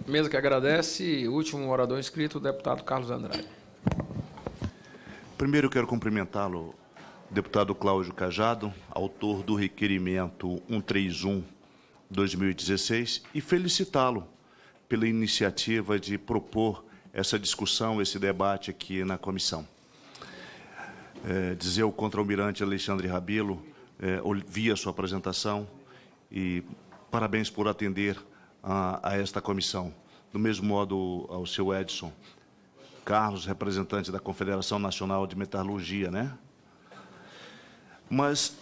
Mesa que agradece. Último orador inscrito, o deputado Carlos Andrade. Primeiro, eu quero cumprimentá-lo, deputado Cláudio Cajado, autor do requerimento 131/2016, e felicitá-lo pela iniciativa de propor essa discussão, esse debate aqui na comissão. Dizer ao contra-almirante Alexandre Rabelo, ouvi a sua apresentação e parabéns por atender a esta comissão. Do mesmo modo ao seu Edson Carlos, representante da Confederação Nacional de Metalurgia, né? Mas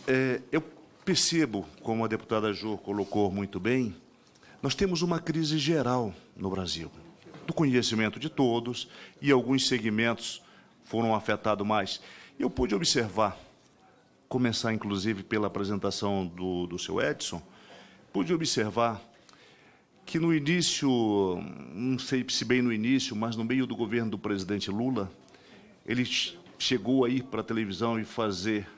eu percebo, como a deputada Jô colocou muito bem, nós temos uma crise geral no Brasil, do conhecimento de todos, e alguns segmentos foram afetados mais. Eu pude observar, começar inclusive pela apresentação do seu Edson, pude observar que no início, não sei se bem no início, mas no meio do governo do presidente Lula, ele chegou a ir para a televisão e fazer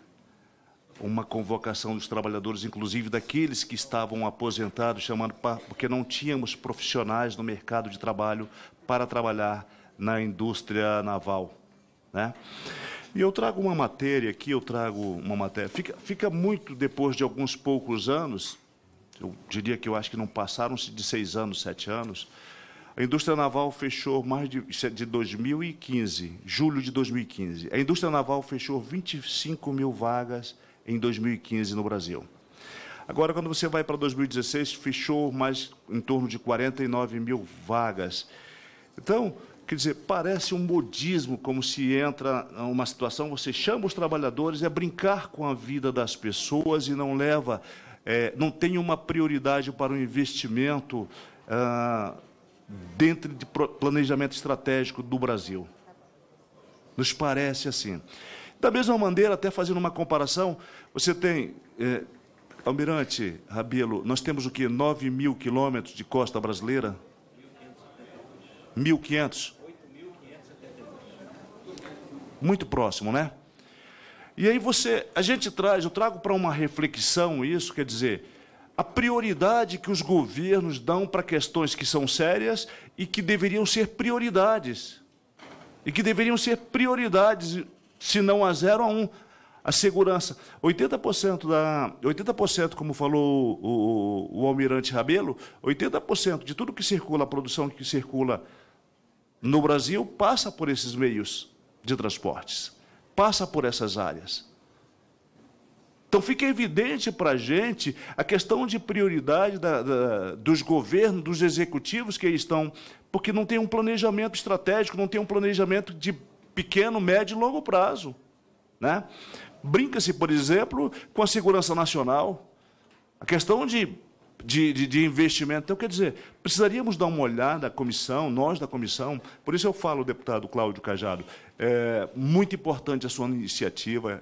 uma convocação dos trabalhadores, inclusive daqueles que estavam aposentados, chamando porque não tínhamos profissionais no mercado de trabalho para trabalhar na indústria naval, né? E eu trago uma matéria aqui, fica muito depois de alguns poucos anos, eu diria que eu acho que não passaram-se de 6 anos, 7 anos, a indústria naval fechou de 2015, julho de 2015. A indústria naval fechou 25 mil vagas em 2015 no Brasil. Agora, quando você vai para 2016, fechou mais em torno de 49 mil vagas. Então, quer dizer, parece um modismo, como se entra uma situação, você chama os trabalhadores, é brincar com a vida das pessoas e não leva, não tem uma prioridade para o investimento dentro de planejamento estratégico do Brasil. Nos parece assim. Da mesma maneira, até fazendo uma comparação, você tem, almirante Rabelo, nós temos o quê? 9 mil quilômetros de costa brasileira? 1.500? Muito próximo, né? E aí eu trago para uma reflexão isso, quer dizer, a prioridade que os governos dão para questões que são sérias e que deveriam ser prioridades. Se não a 0 a 1, a segurança. 80%, como falou o almirante Rabelo, 80% de tudo que circula, a produção que circula no Brasil, passa por esses meios de transportes, passa por essas áreas. Então, fica evidente para a gente a questão de prioridade dos governos, dos executivos que aí estão, porque não tem um planejamento estratégico, não tem um planejamento de pequeno, médio e longo prazo, né? Brinca-se, por exemplo, com a segurança nacional, a questão de investimento. Então, quer dizer, precisaríamos dar uma olhada, a comissão, nós da comissão, por isso eu falo, deputado Cláudio Cajado, muito importante a sua iniciativa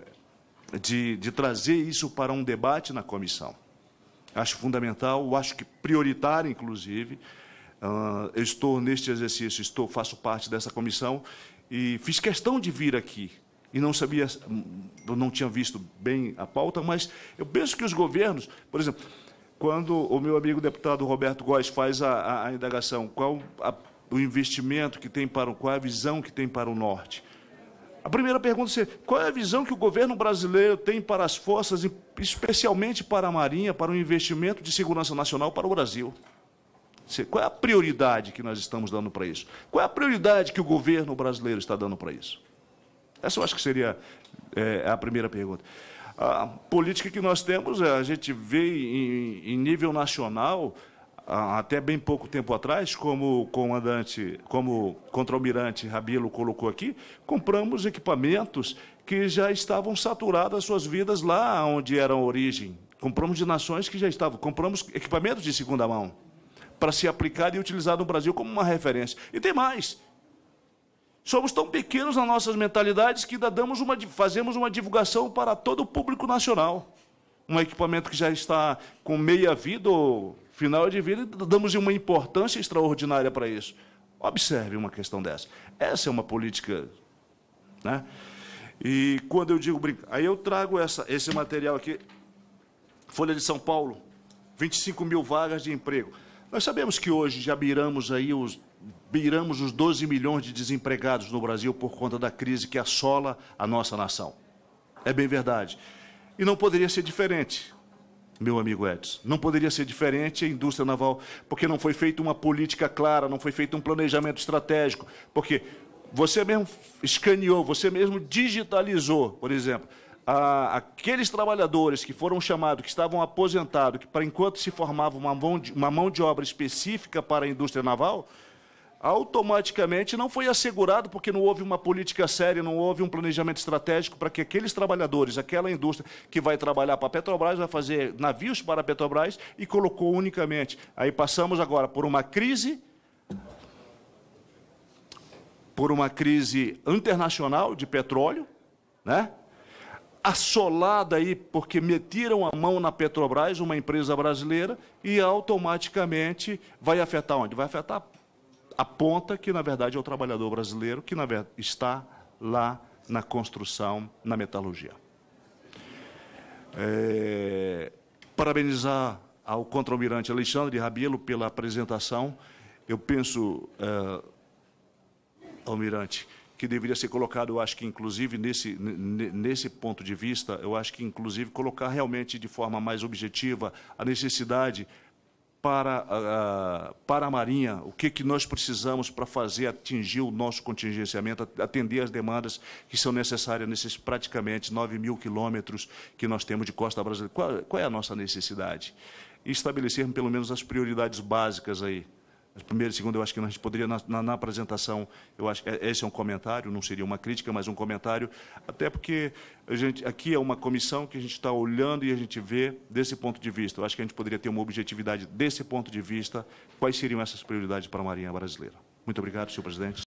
de trazer isso para um debate na comissão. Acho fundamental, acho que prioritário, inclusive. Eu estou neste exercício, faço parte dessa comissão e fiz questão de vir aqui. E não sabia, eu não tinha visto bem a pauta, mas eu penso que os governos, por exemplo, quando o meu amigo deputado Roberto Góes faz a indagação, qual o investimento que tem qual é a visão que tem para o Norte? A primeira pergunta é, qual é a visão que o governo brasileiro tem para as forças, especialmente para a Marinha, para o investimento de segurança nacional para o Brasil? Qual é a prioridade que nós estamos dando para isso? Qual é a prioridade que o governo brasileiro está dando para isso? Essa eu acho que seria a primeira pergunta. A política que nós temos, a gente vê em nível nacional, até bem pouco tempo atrás, como o contra-almirante Rabelo colocou aqui, compramos equipamentos que já estavam saturados as suas vidas lá onde eram a origem. Compramos de nações que já estavam, compramos equipamentos de segunda mão, para se aplicar e utilizar no Brasil como uma referência. E tem mais. Somos tão pequenos nas nossas mentalidades que ainda fazemos uma divulgação para todo o público nacional. Um equipamento que já está com meia vida ou final de vida, damos uma importância extraordinária para isso. Observe uma questão dessa. Essa é uma política, né? E quando eu digo aí eu trago esse material aqui, Folha de São Paulo, 25 mil vagas de emprego. Nós sabemos que hoje já beiramos os 12 milhões de desempregados no Brasil por conta da crise que assola a nossa nação. É bem verdade. E não poderia ser diferente, meu amigo Edson. Não poderia ser diferente a indústria naval, porque não foi feita uma política clara, não foi feito um planejamento estratégico, porque você mesmo escaneou, você mesmo digitalizou, por exemplo, aqueles trabalhadores que foram chamados, que estavam aposentados, que para enquanto se formava uma mão de obra específica para a indústria naval, automaticamente não foi assegurado, porque não houve uma política séria, não houve um planejamento estratégico para que aqueles trabalhadores, aquela indústria que vai trabalhar para a Petrobras, vai fazer navios para a Petrobras e colocou unicamente. Aí passamos agora por uma crise internacional de petróleo, né? Assolada aí porque meteram a mão na Petrobras, uma empresa brasileira, e automaticamente vai afetar onde? Vai afetar a ponta, que na verdade é o trabalhador brasileiro, que na verdade está lá na construção, na metalurgia. Parabenizar ao contra-almirante Alexandre Rabelo pela apresentação. Eu penso, almirante, que deveria ser colocado, eu acho que inclusive nesse ponto de vista, eu acho que inclusive colocar realmente de forma mais objetiva a necessidade para a Marinha, o que nós precisamos para fazer atingir o nosso contingenciamento, atender as demandas que são necessárias nesses praticamente 9.000 quilômetros que nós temos de costa brasileira. Qual é a nossa necessidade? E estabelecermos pelo menos as prioridades básicas aí. Primeiro e segundo, eu acho que a gente poderia, na apresentação, eu acho que esse é um comentário, não seria uma crítica, mas um comentário, até porque aqui é uma comissão que a gente está olhando e a gente vê desse ponto de vista. Eu acho que a gente poderia ter uma objetividade desse ponto de vista, quais seriam essas prioridades para a Marinha Brasileira. Muito obrigado, senhor presidente.